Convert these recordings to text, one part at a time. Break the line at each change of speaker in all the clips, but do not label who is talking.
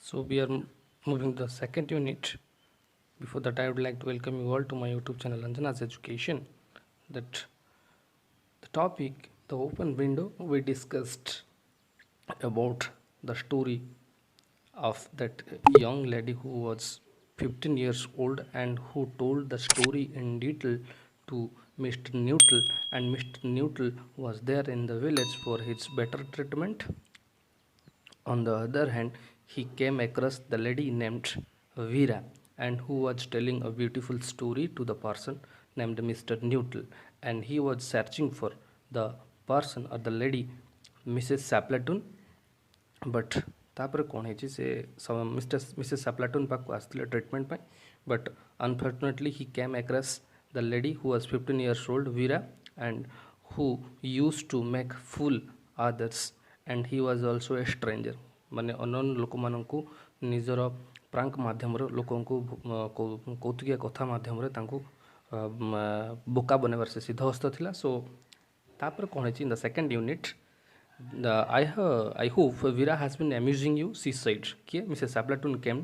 So we are moving to the second unit. Before that, I would like to welcome you all to my YouTube channel Anjana's Education. That the topic, the open window, we discussed about the story of that young lady who was 15 years old and who told the story in detail to Mr. Newtle, and Mr. Newtle was there in the village for his better treatment. On the other hand, he came across the lady named Veera and who was telling a beautiful story to the person named Mr. Newtle, and he was searching for the person or the lady Mrs. Saplatun. But ତାପରେ କ'ଣ ହେଇଛି ସେ Mrs ସାପ୍ଲାଟୁନ୍ ପାଖକୁ ଆସିଥିଲେ treatment ପାଇଁ, but unfortunately ହି କେମ୍ across the lady who was 15 years old Veera and who used to make fool others, and he was also a stranger. ମାନେ ଅନୋନ୍ ଲୋକମାନଙ୍କୁ ନିଜର ପ୍ରାଙ୍କ ମାଧ୍ୟମରେ ଲୋକଙ୍କୁ କୌତୁକିଆ କଥା ମାଧ୍ୟମରେ ତାଙ୍କୁ ବୋକା ବନେଇବାର ସେ ସିଦ୍ଧହସ୍ତ ଥିଲା. ସୋ ତାପରେ କ'ଣ ହେଇଛି, in the second unit, I hope Veera has been amusing you, she said. Okay? Mrs. Saplatun came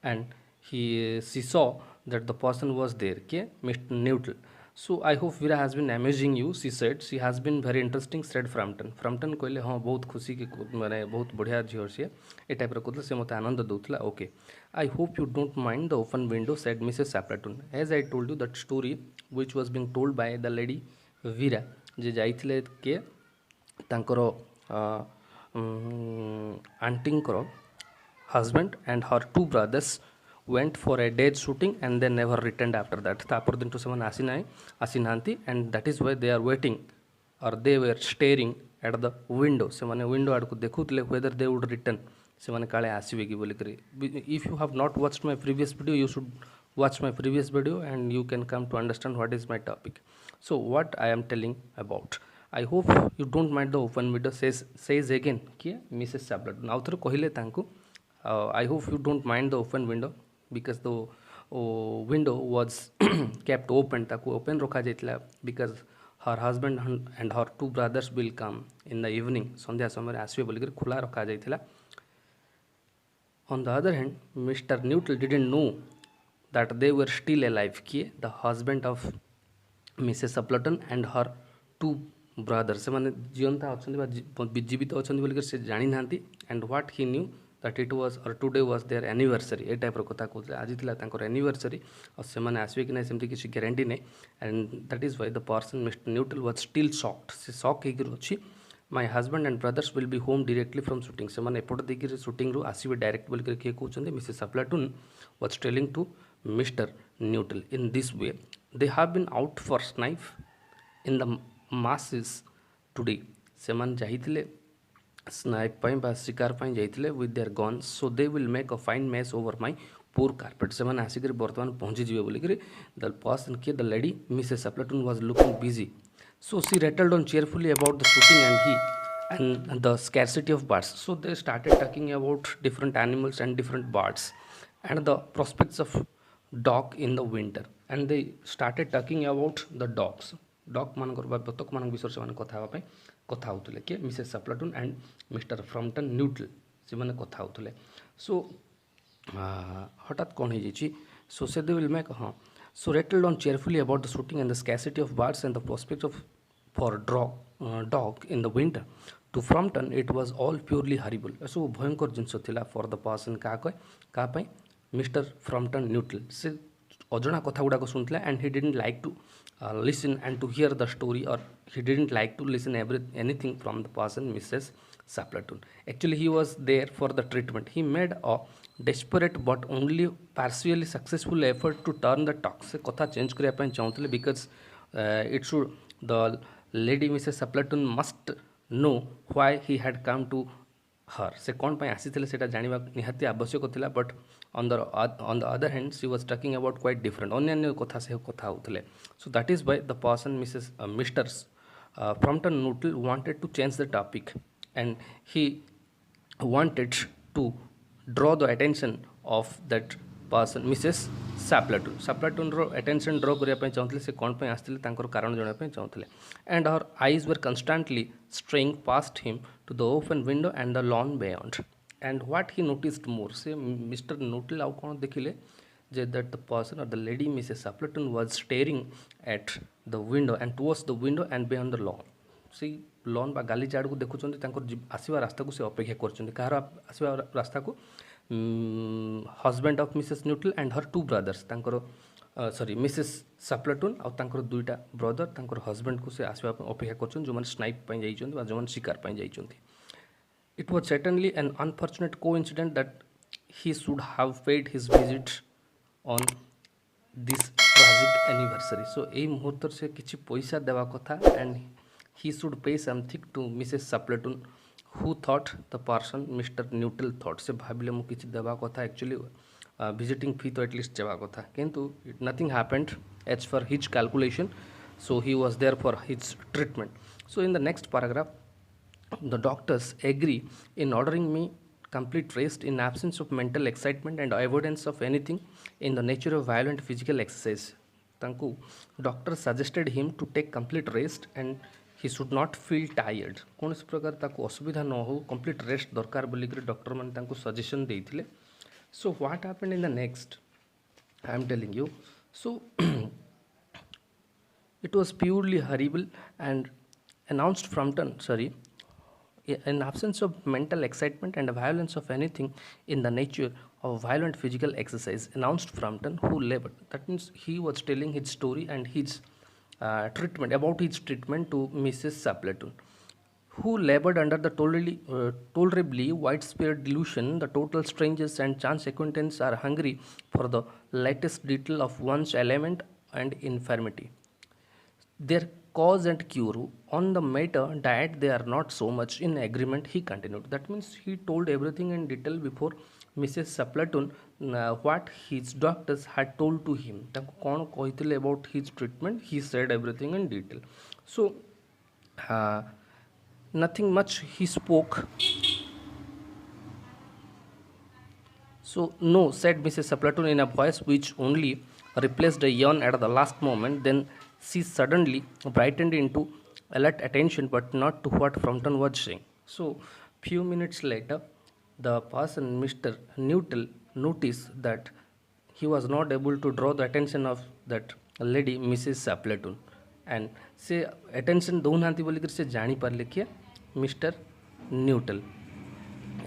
and she saw that the person was there, okay? Mr. Newtle. So I hope Veera has been amusing you, she said. She has been very interesting, said Frampton. Frampton कहले हाँ बहुत खुशी की माने बहुत बढ़िया झील सी ए type कहते से मत आनंद दूला. Okay, I hope you don't mind the open window, said Mrs. Saplatun. As I told you, that story which was being told by the lady Veera जे जाइथिले के तांकर आंटींकर husband and her two brothers went for a day's shooting and they never returned after that. तापर दिन तो सेमान आसी नांती and that is why they are waiting or they were staring at the window. सेमाने window आड़ को देखुतले whether they would return, सेमाने काले आसीबे कि बोली करी. If you have not watched my previous video, you should watch my previous video and you can come to understand what is my topic. So what I am telling about, I hope you don't mind the open window, says again किए Mrs. Saplatun. आउ थोड़े कहले तांको I hope you don't mind the open window because the window was kept open, ताको open रखा जाइतला because her husband and her two brothers will come in the evening, संध्या समय आसवे बोली कर खुला रखा जाइतला. On the other hand, Mr. Newtle didn't know that they were still alive, किए the husband of Mrs. Saplatun and her two brothers ସେମାନେ जीवंता ଅଛନ୍ତି ବା ଜୀବିତ ଅଛନ୍ତି ବୋଲିକରି ସେ ଜାଣିନାହାନ୍ତି. and what he knew that it was or today was their anniversary, ଏ ଟାଇପ୍ର କଥା କହୁଥିଲେ. ଆଜି ଥିଲା ତାଙ୍କର anniversary ଆଉ ସେମାନେ ଆସିବେ କି ନାହିଁ ସେମିତି କିଛି ଗ୍ୟାରେଣ୍ଟି ନାହିଁ. and that is why the person Mr. Newtle was still shocked. ସେ ସକ୍ ହେଇକିରି ଅଛି. my husband and brothers will be home directly from shooting, ସେମାନେ ଏପଟ ଦେଇକିରି ସୁଟିଂରୁ ଆସିବେ ଡାଇରେକ୍ଟ ବୋଲିକରି କିଏ କହୁଛନ୍ତି. Mrs. Saplatun was telling to Mr. Newtle in this way, they have been out for snipe in the masses today. ସେମାନେ ଯାଇଥିଲେ ସ୍ନାଇପ୍ ପାଇଁ ବା ଶିକାର ପାଇଁ ଯାଇଥିଲେ with their guns, so they will make a fine mess over my poor carpet. ସେମାନେ ଆସିକରି ବର୍ତ୍ତମାନ ପହଞ୍ଚିଯିବେ ବୋଲିକରି the person କିଏ the lady Mrs. Saplatun was looking busy. So she rattled on cheerfully about the shooting and the scarcity of birds. So they started talking about different animals and different birds and the prospects of dog in the winter, and they started talking about the dogs. Dog मान बतक मान विषय से कथा होते किए Mrs सैप्लाटून and mister Frampton Nuttall से मैंने कथा होते. सो हठात कौन हो सो से दे विल मेक हाँ so rattled on cheerfully about the shooting and the scarcity of birds and the prospect of for dog in the winter. To Frampton it was all purely horrible. सब भयंकर जिनस फॉर द पर्सन क्या Mr Frampton Nuttall से अजଣା କଥା गुड़ाक शुणुला and he didn't like to listen and to hear the story, or he didn't like to listen anything from the person Mrs. Saplatun. Actually he was there for the treatment. He made a desperate but only partially successful effort to turn the talk. से कथा change करने ପାଇଁ चाहूँଥିଲେ because it should the lady Mrs. Saplatun must know why he had come to her. से कौन ପାଇଁ ଆସିଥିଲେ ସେଟା ଜାଣିବା ନିହାତି ଆବଶ୍ୟକ ଥିଲା. but on the other hand she was talking about quite different अन्य कथा से कथा होते. so that is why the person Mr. Fromton Newtle wanted to change the topic and he wanted to draw the attention of that person Mrs. Saplatun. Saplatun row attention draw करने ପାଇଁ चाहूँଥିଲେ से कौन ପାଇଁ ଆସିଥିଲେ ତାଙ୍କର କାରଣ ଜାଣିବା ପାଇଁ ଚାହୁଁଥିଲେ. and her eyes were constantly straying past him to the open window and the lawn beyond. and what he noticed more, say Mr. Nuttall ଆଉ କ'ଣ ଦେଖିଲେ ଯେ that the person or the lady Mrs. Appleton was staring at the window and towards the window and beyond the lawn. ସେଇ lawn ବା ଗାଲିଚା ଆଡ଼କୁ ଦେଖୁଛନ୍ତି, ତାଙ୍କର ଆସିବା ରାସ୍ତାକୁ ସେ ଅପେକ୍ଷା କରୁଛନ୍ତି। କାହାର ଆସିବା ରାସ୍ତାକୁ? Husband of Mrs Nuttall and her two brothers, ତାଙ୍କର ସରି ମିସେସ୍ ସାପ୍ଲେଟୁନ୍ ଆଉ ତାଙ୍କର ଦୁଇଟା ବ୍ରଦର ତାଙ୍କର ହଜବେଣ୍ଡକୁ ସେ ଆସିବା ପାଇଁ ଅପେକ୍ଷା କରୁଛନ୍ତି, ଯେଉଁମାନେ ସ୍ନାଇପ୍ ପାଇଁ ଯାଇଛନ୍ତି ବା ଯେଉଁମାନେ ଶିକାର ପାଇଁ ଯାଇଛନ୍ତି। It was certainly an unfortunate coincidence that he should have paid his visit on this tragic anniversary. So এই মুহূর্তে সে কিছু পয়সা দেওয়া কথা and he should pay something to Mrs. Sapleton who thought the person Mr. Nuttall thought. से भाविले मु किछि देवा कथा actually visiting fee तो at least देवा कथा, किंतु nothing happened as per his calculation, so he was there for his treatment. So in the next paragraph, the doctors agree in ordering me complete rest in absence of mental excitement and avoidance of anything in the nature of violent physical exercise. ତାଙ୍କୁ doctor suggested him to take complete rest and he should not feel tired, କୌଣସି ପ୍ରକାର ତାକୁ ଅସୁବିଧା ନ ହେଉ, complete rest ଦରକାର ବୋଲିକରି ଡକ୍ଟରମାନେ ତାଙ୍କୁ ସଜେସନ୍ ଦେଇଥିଲେ। So what happened in the next I am telling you. So it was purely horrible and announced Frampton, in absence of mental excitement and violence of anything in the nature of violent physical exercise, announced Frampton, who labored. That means he was telling his story and his treatment, about his treatment to Mrs. Sapleton, who labored under the tolerably widespread delusion the total strangers and chance acquaintances are hungry for the latest detail of one's ailment and infirmity. Their cause and cure on the matter diet they are not so much in agreement, he continued. That means he told everything in detail before Mrs. Sapleton what his doctors had told to him. ତାଙ୍କୁ କ'ଣ କହିଥିଲେ about his treatment, he said everything in detail. So nothing much he spoke. So no, said Mrs. Sapleton in a voice which only replaced a yawn at the last moment. Then she suddenly brightened into alert attention, but not to what Frampton was saying. So few minutes later, the person Mr. Nuttall noticed that he was not able to draw the attention of that lady Mrs. Sapleton, and से attention दौनाहांती बोलिकर से जानी पारले कि Mr. Nuttall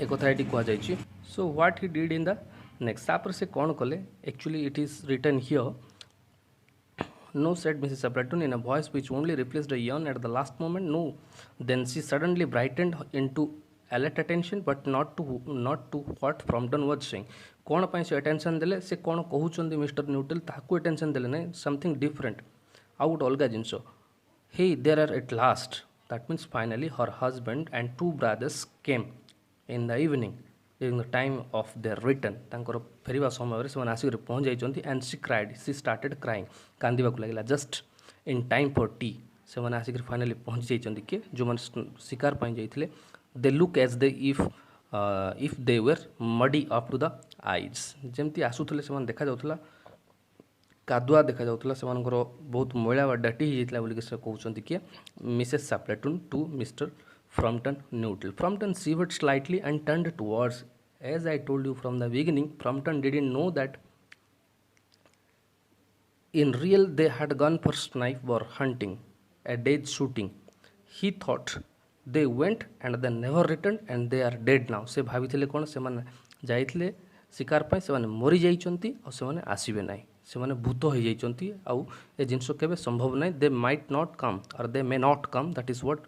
एक कथा ये कह जाइए. So what he did in the next, तापर से कौन कले, actually it is written here. No, said Mrs. Sapleton in a voice which only replaced a yawn at the last moment. No. Then she suddenly brightened into alert attention, but not to what Frampton was saying. कौन पाई से attention देले, से कौन कहउचंदी mister neutral ताकू attention देले नहीं, something different, out अलगा जिनसो. Hey, there are at last. That means finally her husband and two brothers came in the evening during the time of their return. तांकर फेरिबा समय से आसिक पहुँच जाइछन्ती, and she cried, she started crying, कांदिबाकु लागला, just in time for tea. से आसिक finally पहुँच जाइछन्ती कि जो मन शिकार पाई जाइथिले, they look as they if they were muddy up to the eyes. जेमती आसुथले से देखा जाउथला कादुआ देखा जाउथला, से बहुत मैला वा डटी हो जाइतला बोली से कहउछन्ती कि Mrs Sappleton to Mr Frampton Nuttall. Frampton shivered slightly and turned towards. As I told you from the beginning, Frampton didn't know that in real they had gone for snipe or hunting, a day's shooting. He thought they went and they never returned and they are dead now. से भाविथिले कोन, से माने जाइथिले शिकार पाई, से माने मरि जाइचंती और से माने आसीबे नाही, से माने भूत हो जाइचंती आउ ए जिंस केबे संभव नाही. They might not come or they may not come. That is what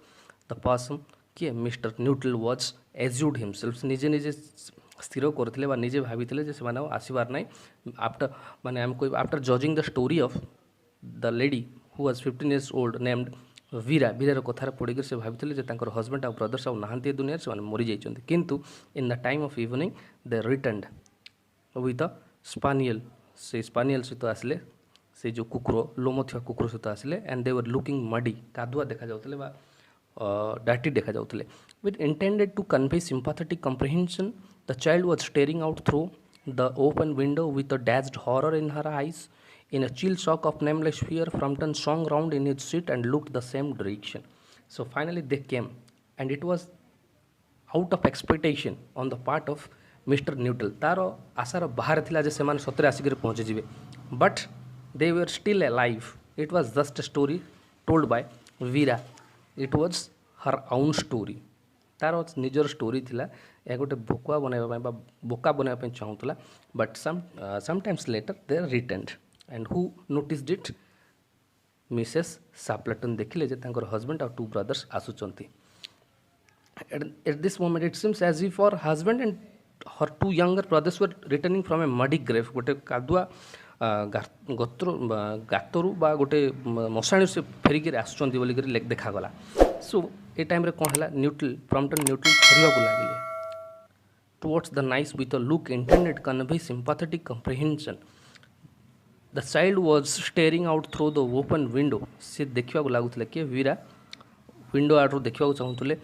the person कि मिस्टर न्यूटल वाज एज्यूड हिमसेल्फ, निजे निजे स्थिर करथिले बा निजे भाविथिले जे सेमाने आसीबार नाही. आफ्टर माने हम कोई after judging the story of the lady who was 15 years old named Vera, वीरार कथार पढ़िक से भाविथिले जे तांकर हजबैंड आ ब्रदर्स आ नाहांती दुनिया से मरी जाइछन्ती, किंतु in the time of evening they returned with a spaniel. से स्पानियल सहित आसिले, से जो कुकुर लोमथिया कुकुर सहित आसिले, and they were looking muddy, कादुआ देखा जाउथले बा डाटी देखा जाउथले. With intended to convey sympathetic comprehension, the child was staring out through the open window with a dazed horror in her eyes. In a chill shock of nameless fear, Frampton swung round in his seat and looked the same direction. So finally they came, and it was out of expectation on the part of Mr neutral तार आशार बाहर थिला जे सेमान सतरे आसिक पहुँची जीवे but they were still a life it was just a story told by Veera it was her own story तार निजर story थिला या गोटे भोकुआ बनवाई बोका बनवाई चाहूला but sometimes later they are returned and who noticed it Mrs Sappleton देखिले जे तांकर हस्बैंड और टू ब्रदर्स आसुचंती at this moment it seems as if her husband and her two younger brothers were returning from a muddy grave गोटे कादुआ गातरु बा गोटे मशाणी से ferric आसुचंती बोली कर देखागला सो ए टाइम रे कौन है न्यूट्रल प्रॉम्प्टन न्यूट्रल फरिया लगे towards the nice with a look intended convey sympathetic comprehension. The child was staring out through the open window. से देखा लगुले कि वीरा विंडो आड़ देखा चाहूले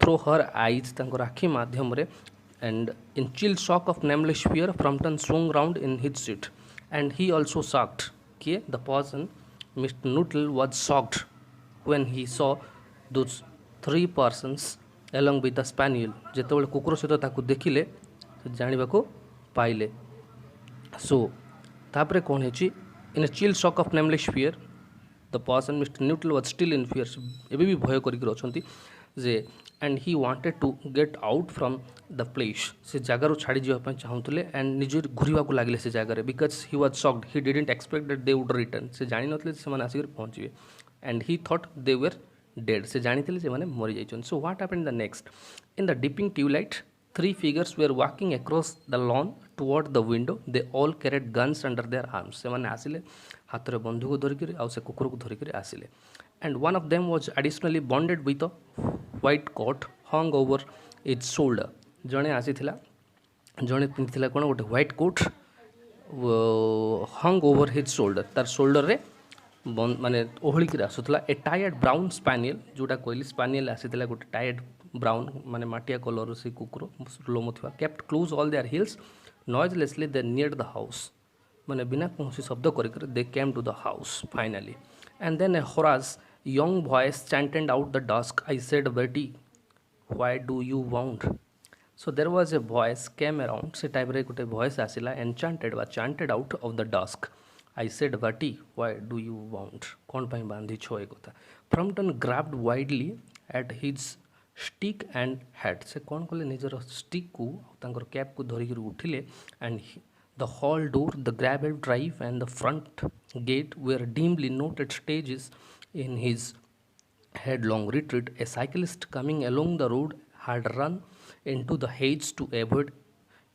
थ्रो हर आईज तांकर आखि माध्यम रे and in chill shock of nameless fear Frampton swung round in his seat and he also shocked कि the person Mr. Nuttall was shocked when he saw those three persons along with the spaniel जेतेबेले कुकुर सहित ताकू देखिले जानिबा को पाइले सो तापरे कौन है in a chill shock of nameless fear the person Mr Nuttall was still in fear एबे भी भय करिक रछंती जे and he wanted to get out from the place से जगार छाड़ी जावाई चाहूले एंड निज घूरवा को लगे से जगार because he was shocked he didn't expect that they would return से जानी नथले से आसिक पहुँचे and he thought they were dead से जानी से मरी जाइछन so what happened the next in the dipping tubelight three figures were walking across the lawn toward the window they all carried guns under their arms से मैंने आसिले हाथ में बंधुक धरिक आउ से कुकुर को धरिक आसिले and one of them was additionally bonded with a white coat hung over its shoulder जड़े आसीथिला जड़े पिंधिला कौन गोटे white coat hung over his shoulder तार शोल्डर रे माने ओहलिक आसूला ए टायर्ड ब्राउन स्पानियल जोटा कहली स्पानियल आसीथिला गोटे टायर्ड ब्राउन माने माटिया कलर से कुकुर लोम थिबा kept close all their heels noiselessly they near the house माने बिना कौन शब्द कर they came to the house finally and then a hoarse young voice chanted out the dusk. I said, Betty, why do you want? So there was a voice came around. Se type re gote voice asila and chanted out of the dusk. I said, Betty, why do you want? Kon pai bandhi cho e kotha. Frampton grabbed widely at his stick and hat. Se kon kole nijor stick ku tankor cap ku dhori kiri uthile and the hall door, the gravel drive and the front gate were dimly noted stages in his headlong retreat. A cyclist coming along the road had run into the hedge to avoid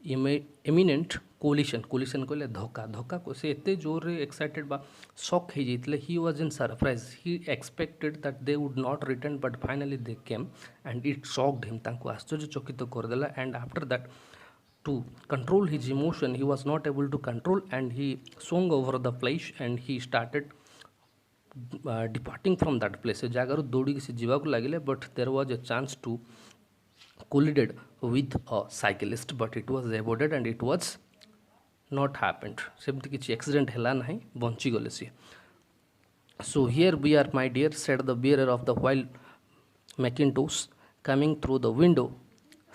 imminent collision. Collision कहले धोखा धोखा को से एते जोर excited बा shock हो जाइतले he was in surprise. He expected that they would not return but finally they came and it shocked him. तांको आश्चर्यचकित कर देला and after that to control his emotion he was not able to control and he swung over the place and he started departing from that place जगार दौड़ी से जीवा को लगे but there was a chance to collided with a cyclist but it was avoided and it was not happened सेमती किसी accident है ना बंची गले सी so here we are my dear said the bearer of the while mackintosh coming through the window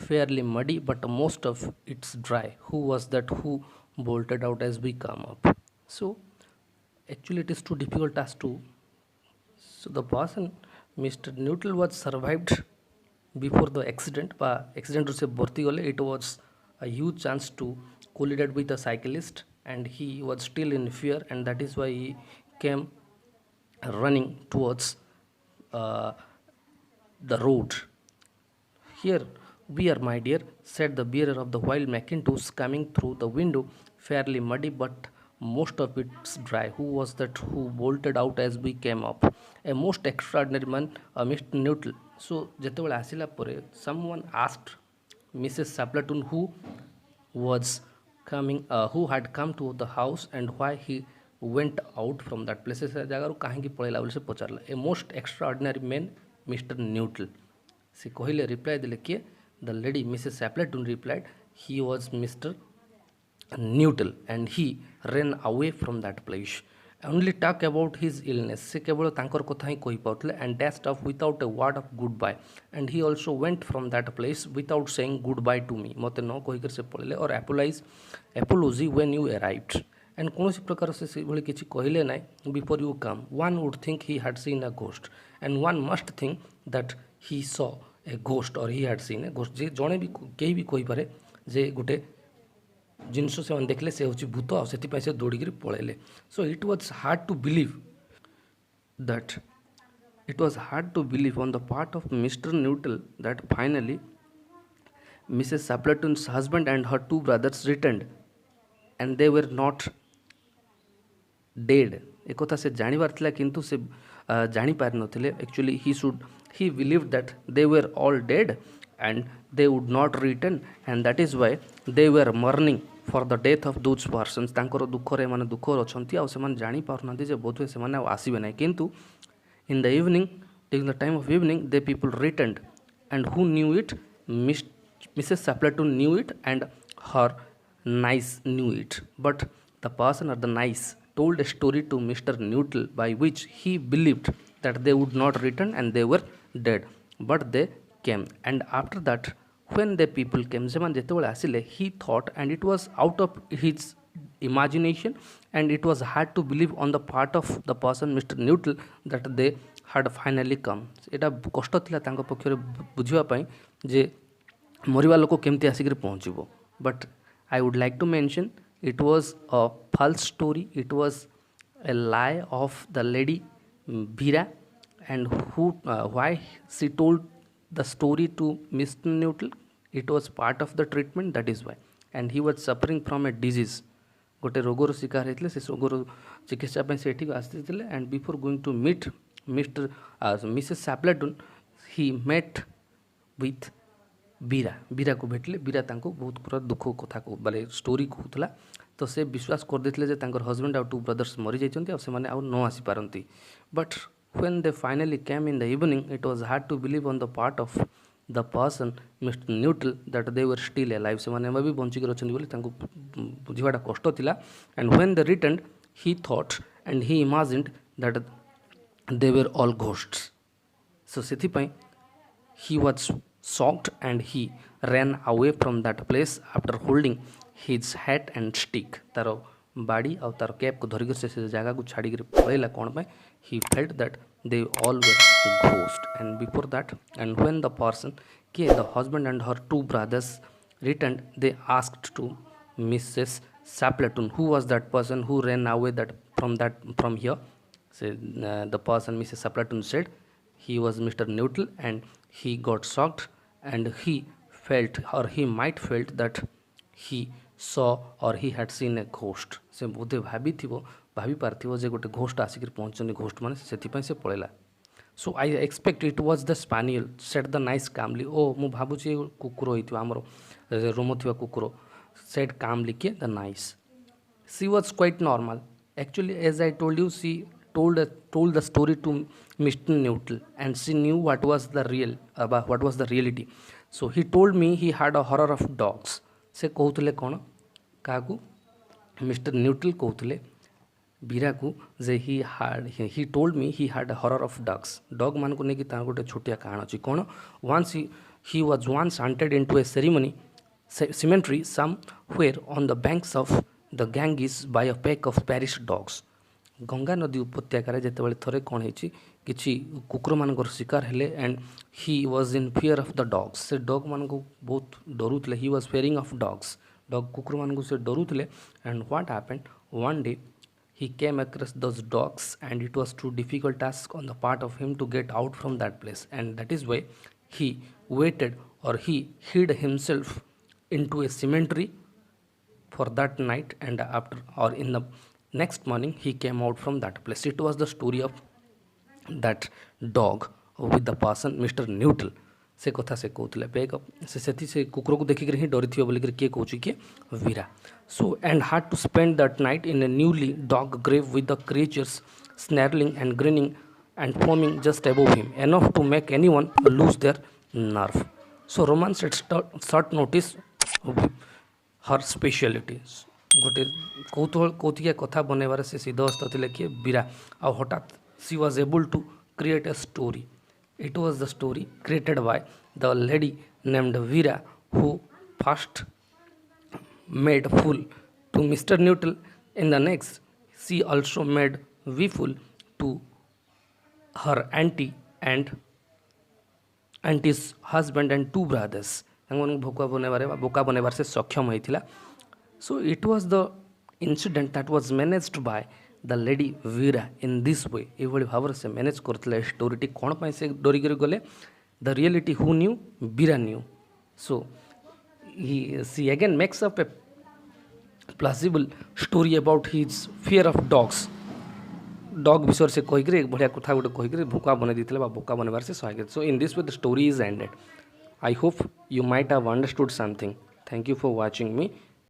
fairly muddy but most of it's dry. Who was that who bolted out as we come up? So actually it is too difficult as to so the person Mr. Nuttall was survived before the accident but accident से बरती गले it was a huge chance to collide with a cyclist and he was still in fear and that is why he came running towards the road. Here we are, my dear, said the bearer of the while Mackintosh coming through the window, fairly muddy but most of it's dry. Who was that who bolted out as we came up? A most extraordinary man, Mr. Nuttall. So जेतेबेले आसिला परे someone asked Mrs. Saplaton who was coming, who had come to the house and why he went out from that place. से जगह कहीं की पळेला बोले से पचारला. A most extraordinary man, Mr. Nuttall. से कहले reply दिले किए the lady Mrs. Saplaton replied he was Mr. Nuttall and he ran away from that place only talk about his illness. से केवल तांकर कथा ही कहि पाउतले and dashed off without a word of goodbye, and he also went from that place without saying goodbye to me. मते न कहि कर से पळले और apology when you arrived, and कौन प्रकार से भली किछि कहले ना before you come. One would think he had seen a ghost, and one must think that he saw a ghost or he had seen a ghost. जे जणे भी केही भी कहि पारे जे गुटे जिनस से देखले से हूँ भूत से दौड़ी पलैले. So it was hard to believe that it was hard to believe on the part of Mr Nuttall that finally Mrs Sappleton's husband and her two brothers returned and they were not dead. एक कथा से जानिबार थिला किंतु से जानी पारि नथिले. Actually he believed that they were all dead and they would not return, and that is why they were mourning for the death of those persons. तांकर दुख रे माने दुख अछंती आ सेमान जानी पारनांती जे बोधवे सेमान आसीबे नै. किंतु in the evening, during the time of evening, the people returned, and who knew it? Mrs. Sapleton knew it, and her niece knew it. But the person or the niece told a story to Mr. Newtle by which he believed that they would not return and they were dead. But they came, and after that when the people came, seman jetebale asile, he thought, and it was out of his imagination, and it was hard to believe on the part of the person Mr. Newtle that they had finally come. एटा कष्ट थिला तांको पक्षरे बुझिबा पई जे मरिबा लोक केमती आसिक पहुँचब. But I would like to mention it was a false story. It was a lie of the lady Veera, and why she told the story to Mr. Newtle. It was part of the treatment, that is why. And he was suffering from a disease. गोटे रोगर शिकार होते से रोगर चिकित्सा से आसी. And before going to meet Mrs Sappleton he met with Vera को भेटले. बीरा तांको बहुत पूरा दुख कथा बोले स्टोरी कहूला. तो से विश्वास कर देते हजबैंड आ टू ब्रदर्स मरी जाइए से न आसी पारती. But when they finally came in the evening, it was hard to believe on the part of the person Mr. Newtle that they were still alive. से माने भी बंचिक रचंदी बोली तांको बुझिबाटा कष्ट थिला. and when they returned, he thought and he imagined that they were all ghosts. so सेथि पई he was shocked and he ran away from that place after holding his hat and stick. तार बाड़ी और तार cap को धरिक से जगह को छाड़ी पड़ेगा कौन पे. he felt that they all were ghost. and before that, and when the person the husband and her two brothers returned, they asked to Mrs. Sapleton who was that person who ran away from here. So the person Mrs. Sapleton said he was Mr. Newtle, and he got shocked, and he felt, or he might felt, that he saw or he had seen a ghost. से बोधे भाभी पार्थिव जे गोटे ghost आसिक पहुँचनी ghost मैंने से पड़ेगा. So I expect it was the spaniel set the nice comely. ओ मु भावुची कुकुर होइथिबा हमर रोम थिबा कुकुर सेट कामली के द नाइस. She was quite normal. Actually as I told you, she told the story to Mr. Newtle, and she knew what was the reality. So he told me he had a horror of dogs. से कहते कौन क्या mister neutral कहते बीरा को जे he told me he had a horror of dogs. Dog मान को लेकिन गोटे छोटिया कहानी अच्छी कौन. once he was once hunted into a cemetery somewhere on the banks of the Ganges by a pack of Parish dogs. Ganga नदी उपत्यकार जिते थरे कौन हो कि कुकुर मान शिकार हेले, and he was in fear of the dogs. से डॉग मान को बहुत डरुले. He was fearing of dogs. Dog कुकुर मान को से डरुले. And what happened, one day he came across those dogs, and it was too difficult task on the part of him to get out from that place, and that is why he waited, or he hid himself into a cemetery for that night, and after, or in the next morning, he came out from that place. It was the story of that dog with the person Mr. Newtle. से कथा से कहते bag से कुकुर को देखिक ही डरी थी बोलिक किए कौच किए वीरा. So and hard to spend that night in a newly dug grave with the creatures snarling and grinning and foaming just above him, enough to make anyone lose their nerve. So romance at short notice her specialities. गोटे कौतुकिया कथा बनैबार से सिद्धहस्त थे किए बीरा आ हठात she was able to create a story. It was the story created by the lady named Veera who first made fool to Mr. Newton. In the next, she also made we fool to her auntie and auntie's husband and two brothers. बोका बनैबार से सक्षम होता. So it was the incident that was managed by the lady Veera in this way ये भाव से manage करते स्टोरीटी कौन पाई से डरिक गले the reality who knew Veera knew. So he she again makes up a plausible story about his fear of dogs. Dog विषय से कहीक बढ़िया कथा गोटे कहीक भूका बन देते बोका बनबार से सहायक. So in this way the story is ended. I hope you might have understood something. Thank you for watching me.